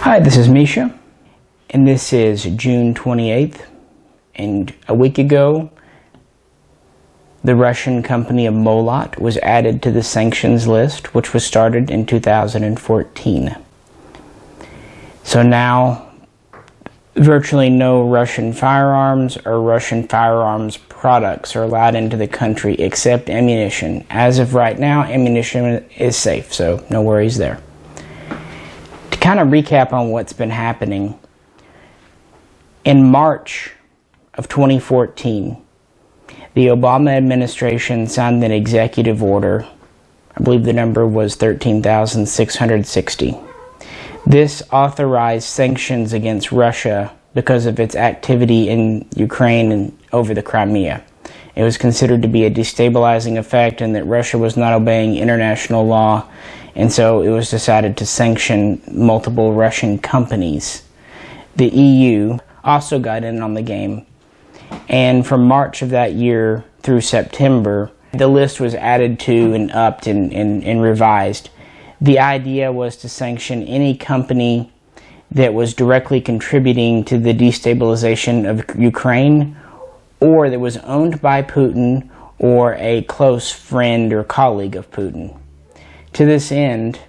Hi, this is Misha, and this is June 28th, and a week ago, the Russian company of Molot was added to the sanctions list, which was started in 2014. So now, virtually no Russian firearms or Russian firearms products are allowed into the country except ammunition. As of right now, ammunition is safe, so no worries there. To kind of recap on what's been happening, in March of 2014, the Obama administration signed an executive order. I believe the number was 13,660. This authorized sanctions against Russia because of its activity in Ukraine and over the Crimea. It was considered to be a destabilizing effect and that Russia was not obeying international law, and so it was decided to sanction multiple Russian companies. The EU also got in on the game, and from March of that year through September, the list was added to and upped and revised. The idea was to sanction any company that was directly contributing to the destabilization of Ukraine, or that was owned by Putin or a close friend or colleague of Putin. To this end,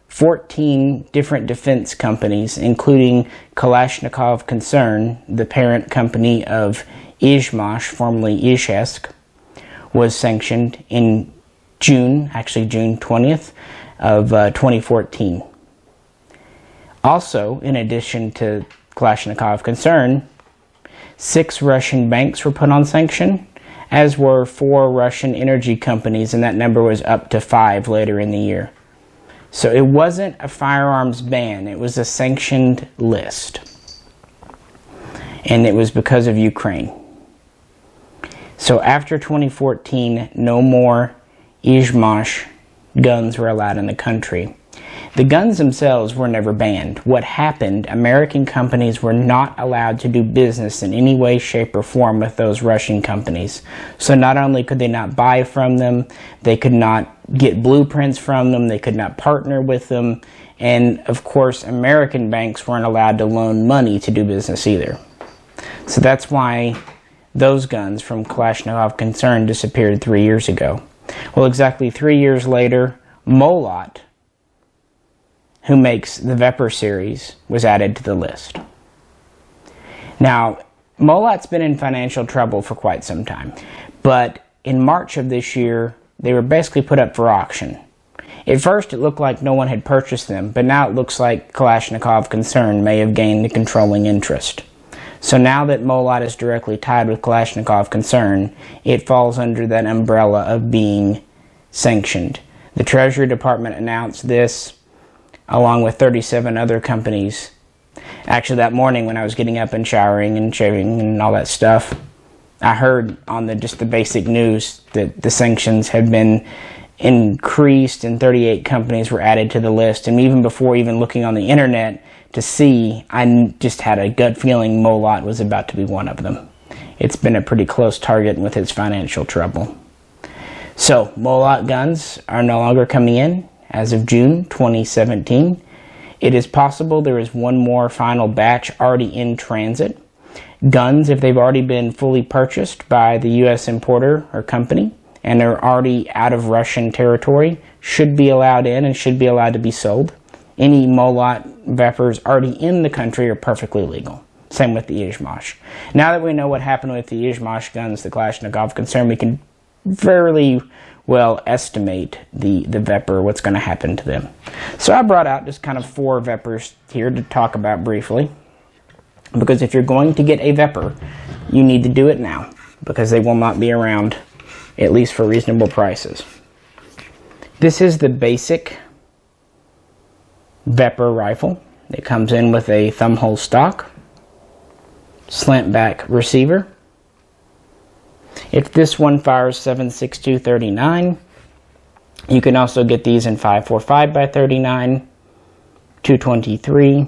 14 different defense companies, including Kalashnikov Concern, the parent company of Izhmash, formerly Izhevsk, was sanctioned in June 20th of 2014. Also, in addition to Kalashnikov Concern, 6 Russian banks were put on sanction, as were 4 Russian energy companies, and that number was up to 5 later in the year. So it wasn't a firearms ban, it was a sanctioned list. And it was because of Ukraine. So after 2014, no more Izhmash guns were allowed in the country. The guns themselves were never banned. What happened, American companies were not allowed to do business in any way, shape, or form with those Russian companies. So not only could they not buy from them, they could not get blueprints from them, they could not partner with them, and of course American banks weren't allowed to loan money to do business either. So that's why those guns from Kalashnikov Concern disappeared 3 years ago. Well, exactly 3 years later, Molot, who makes the VEPR series, was added to the list. Now, Molot's been in financial trouble for quite some time, but in March of this year, they were basically put up for auction. At first, it looked like no one had purchased them, but now it looks like Kalashnikov Concern may have gained the controlling interest. So now that Molot is directly tied with Kalashnikov Concern, it falls under that umbrella of being sanctioned. The Treasury Department announced this along with 37 other companies. Actually, that morning when I was getting up and showering and shaving and all that stuff, I heard on just the basic news that the sanctions had been increased and 38 companies were added to the list. And even before even looking on the internet to see, I just had a gut feeling Molot was about to be one of them. It's been a pretty close target with its financial trouble. So, Molot guns are no longer coming in as of June 2017. It is possible there is one more final batch already in transit. Guns, if they've already been fully purchased by the U.S. importer or company and are already out of Russian territory, should be allowed in and should be allowed to be sold. Any Molot VEPRs already in the country are perfectly legal. Same with the Izhmash. Now that we know what happened with the Izhmash guns, the Kalashnikov Concern, we can fairly well estimate the VEPR, what's going to happen to them. So I brought out just kind of 4 VEPRs here to talk about briefly. Because if you're going to get a VEPR, you need to do it now, because they will not be around, at least for reasonable prices. This is the basic VEPR rifle. It comes in with a thumbhole stock, slant back receiver. If this one fires 7.62-39, you can also get these in 5.45x39, 223,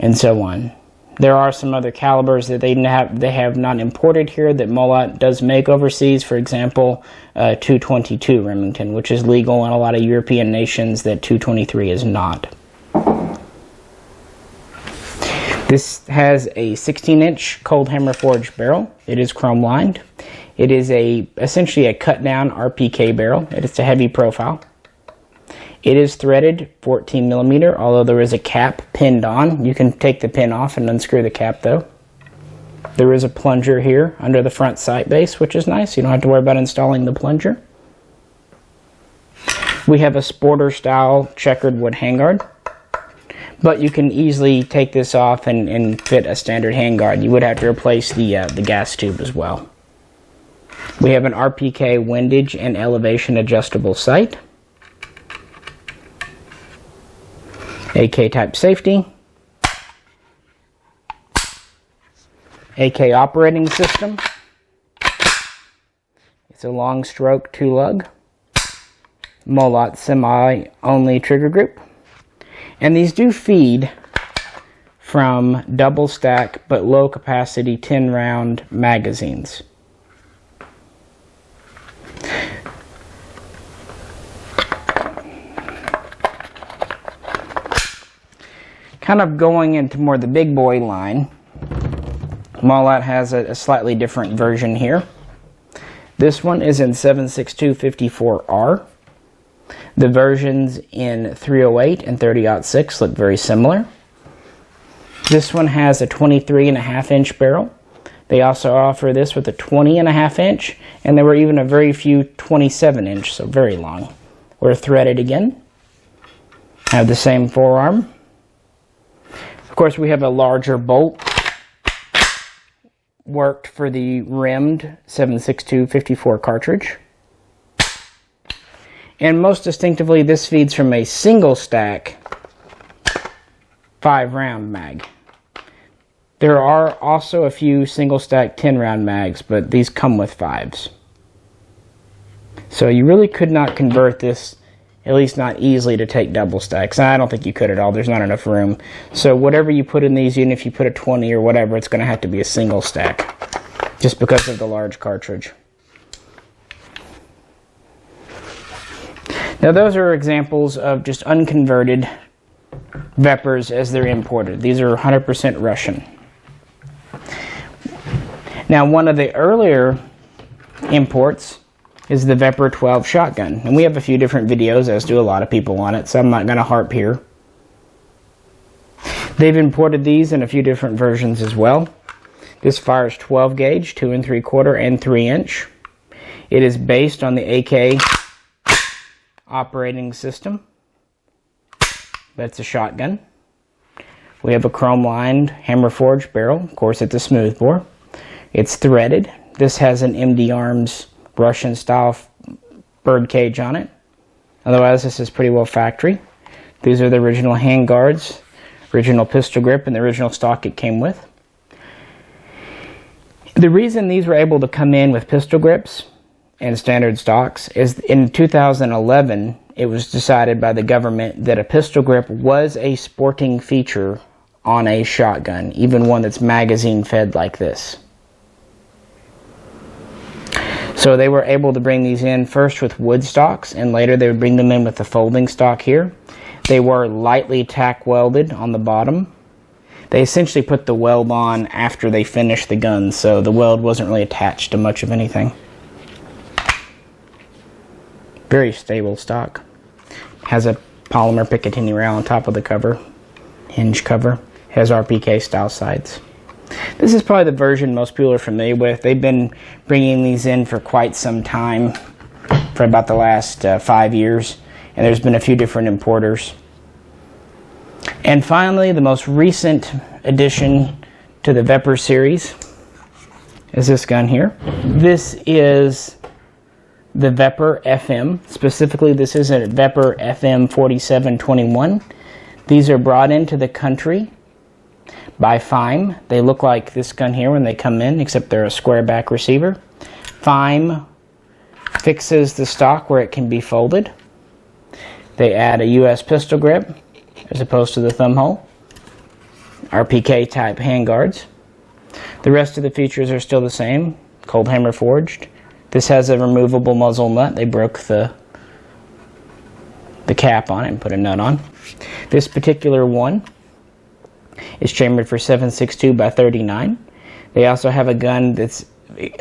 and so on. There are some other calibers that they have not imported here that Molot does make overseas. For example, 222 Remington, which is legal in a lot of European nations that 223 is not. This has a 16-inch cold hammer forged barrel. It is chrome lined. It is essentially a cut down RPK barrel. It is a heavy profile. It is threaded 14 millimeter, although there is a cap pinned on. You can take the pin off and unscrew the cap though. There is a plunger here under the front sight base, which is nice. You don't have to worry about installing the plunger. We have a sporter style checkered wood handguard, but you can easily take this off and fit a standard handguard. You would have to replace the gas tube as well. We have an RPK windage and elevation adjustable sight, AK type safety, AK operating system. It's a long stroke 2-lug, Molot semi-only trigger group. And these do feed from double stack but low capacity 10 round magazines. Kind of going into more the big boy line, Molot has a slightly different version here. This one is in 7.62-54R. The versions in 308 and 30-06 look very similar. This one has a 23.5 inch barrel. They also offer this with a 20.5 inch, and there were even a very few 27 inch, so very long. We're threaded again. Have the same forearm. Of course, we have a larger bolt worked for the rimmed 7.62-54 cartridge. And most distinctively, this feeds from a single stack 5 round mag. There are also a few single stack 10 round mags, but these come with 5s. So you really could not convert this, at least not easily, to take double stacks. I don't think you could at all. There's not enough room. So whatever you put in these, even if you put a 20 or whatever, it's going to have to be a single stack, just because of the large cartridge. Now those are examples of just unconverted VEPRs as they're imported. These are 100% Russian. Now one of the earlier imports is the VEPR 12 shotgun. And we have a few different videos, as do a lot of people on it, so I'm not going to harp here. They've imported these in a few different versions as well. This fires 12 gauge, 2 3/4 and 3 inch. It is based on the AK operating system. That's a shotgun. We have a chrome lined hammer forged barrel. Of course, it's a smoothbore. It's threaded. This has an MD Arms Russian style bird cage on it. Otherwise, this is pretty well factory. These are the original hand guards, original pistol grip, and the original stock it came with. The reason these were able to come in with pistol grips and standard stocks is in 2011 it was decided by the government that a pistol grip was a sporting feature on a shotgun, even one that's magazine fed like this. So they were able to bring these in first with wood stocks, and later they would bring them in with the folding stock here. They were lightly tack welded on the bottom. They essentially put the weld on after they finished the gun, so the weld wasn't really attached to much of anything. Very stable stock. Has a polymer Picatinny rail on top of the cover, hinge cover. Has RPK style sights. This is probably the version most people are familiar with. They've been bringing these in for quite some time, for about the last 5 years, and there's been a few different importers. And finally, the most recent addition to the VEPR series is this gun here. This is the VEPR FM. Specifically, this is a VEPR FM-47-21. These are brought into the country by FIME. They look like this gun here when they come in, except they're a square back receiver. FIME fixes the stock where it can be folded. They add a US pistol grip as opposed to the thumb hole. RPK type handguards. The rest of the features are still the same. Cold hammer forged. This has a removable muzzle nut. They broke the cap on it and put a nut on. This particular one It's chambered for 7.62 by 39. They also have a gun that's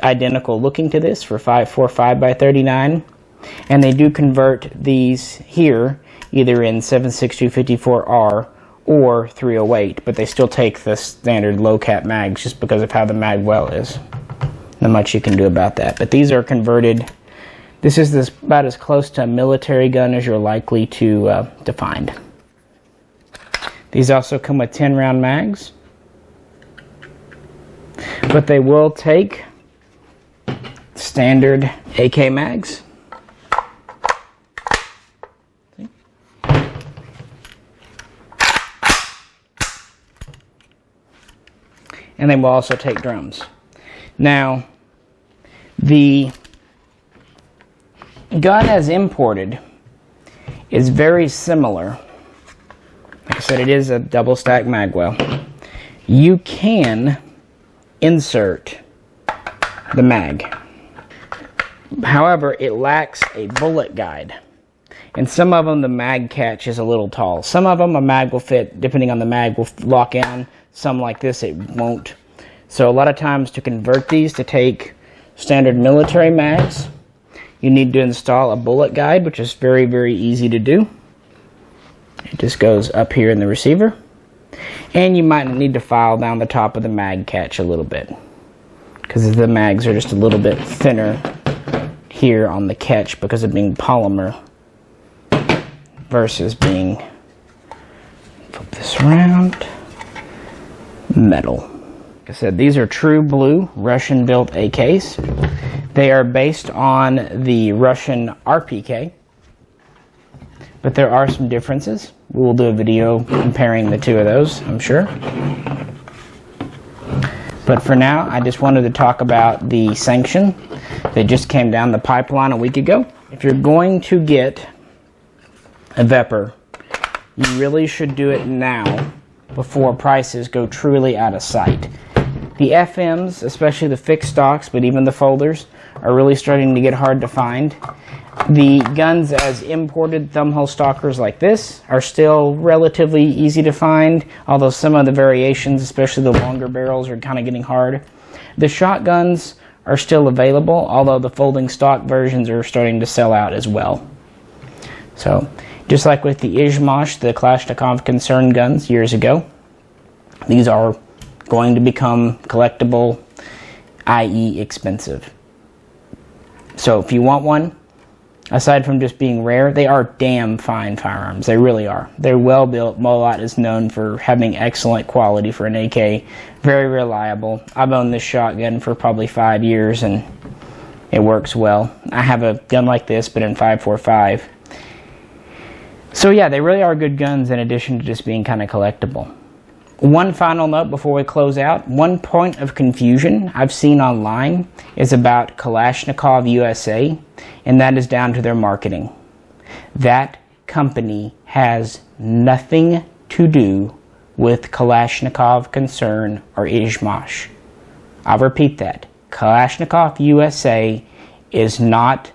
identical looking to this for 5.45 by 39. And they do convert these here either in 7.62 54R or 308, but they still take the standard low cap mags just because of how the mag well is. Not much you can do about that. But these are converted. This is about as close to a military gun as you're likely to find. These also come with 10-round mags, but they will take standard AK mags. And they will also take drums. Now, the gun as imported is very similar. Like I said, it is a double stack magwell. You can insert the mag. However, it lacks a bullet guide. And some of them, the mag catch is a little tall. Some of them, a mag will fit, depending on the mag, will lock in. Some like this, it won't. So a lot of times to convert these to take standard military mags, you need to install a bullet guide, which is very, very easy to do. It just goes up here in the receiver. And you might need to file down the top of the mag catch a little bit, because the mags are just a little bit thinner here on the catch because of being polymer versus being, flip this around, metal. Like I said, these are true blue Russian built AKs. They are based on the Russian RPK, but there are some differences. We will do a video comparing the two of those, I'm sure. But for now, I just wanted to talk about the Sanction that just came down the pipeline a week ago. If you're going to get a VEPR, you really should do it now before prices go truly out of sight. The FMs, especially the fixed stocks, but even the folders, are really starting to get hard to find. The guns as imported thumbhole stalkers like this are still relatively easy to find, although some of the variations, especially the longer barrels, are kind of getting hard. The shotguns are still available, although the folding stock versions are starting to sell out as well. So, just like with the Izhmash, the Kalashnikov concern guns years ago, these are going to become collectible, i.e. expensive. So if you want one, aside from just being rare, they are damn fine firearms. They really are. They're well built. Molot is known for having excellent quality for an AK. Very reliable. I've owned this shotgun for probably 5 years and it works well. I have a gun like this, but in 5.45. So yeah, they really are good guns in addition to just being kind of collectible. One final note before we close out. One point of confusion I've seen online is about Kalashnikov USA, and that is down to their marketing. That company has nothing to do with Kalashnikov Concern or Izhmash. I'll repeat that. Kalashnikov USA is not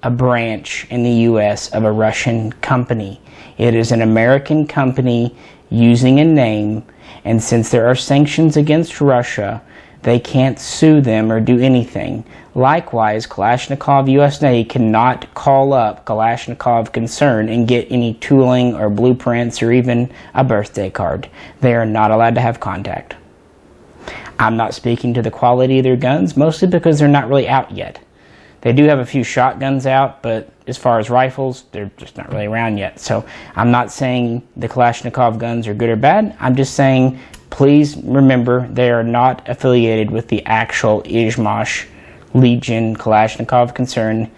a branch in the US of a Russian company. It is an American company using a name, and since there are sanctions against Russia, they can't sue them or do anything. Likewise, Kalashnikov USA cannot call up Kalashnikov Concern and get any tooling or blueprints or even a birthday card. They are not allowed to have contact. I'm not speaking to the quality of their guns, mostly because they're not really out yet. They do have a few shotguns out, but as far as rifles, they're just not really around yet. So I'm not saying the Kalashnikov guns are good or bad. I'm just saying, please remember, they are not affiliated with the actual Izhmash, Legion, Kalashnikov Concern.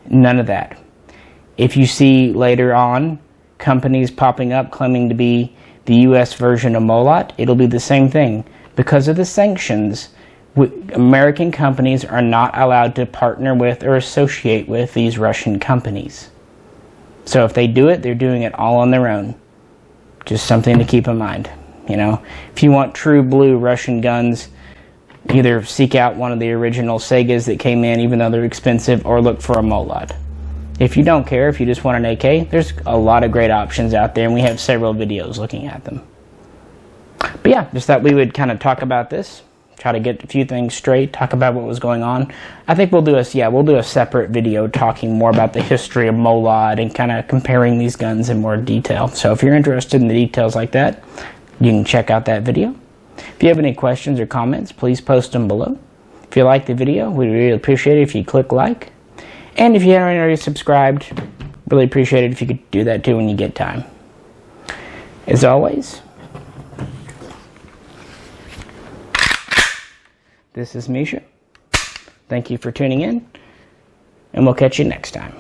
None of that. If you see later on companies popping up claiming to be the US version of Molot, it'll be the same thing. Because of the sanctions, American companies are not allowed to partner with or associate with these Russian companies. So if they do it, they're doing it all on their own. Just something to keep in mind. You know, if you want true blue Russian guns, either seek out one of the original Segas that came in, even though they're expensive, or look for a Molot. If you don't care, if you just want an AK, there's a lot of great options out there, and we have several videos looking at them. But yeah, just thought we would kind of talk about this, try to get a few things straight, talk about what was going on. I think we'll do a separate video talking more about the history of Molot and kind of comparing these guns in more detail. So if you're interested in the details like that, you can check out that video. If you have any questions or comments, please post them below. If you like the video, we'd really appreciate it if you click like. And if you haven't already subscribed, really appreciate it if you could do that too when you get time. As always, this is Misha. Thank you for tuning in, and we'll catch you next time.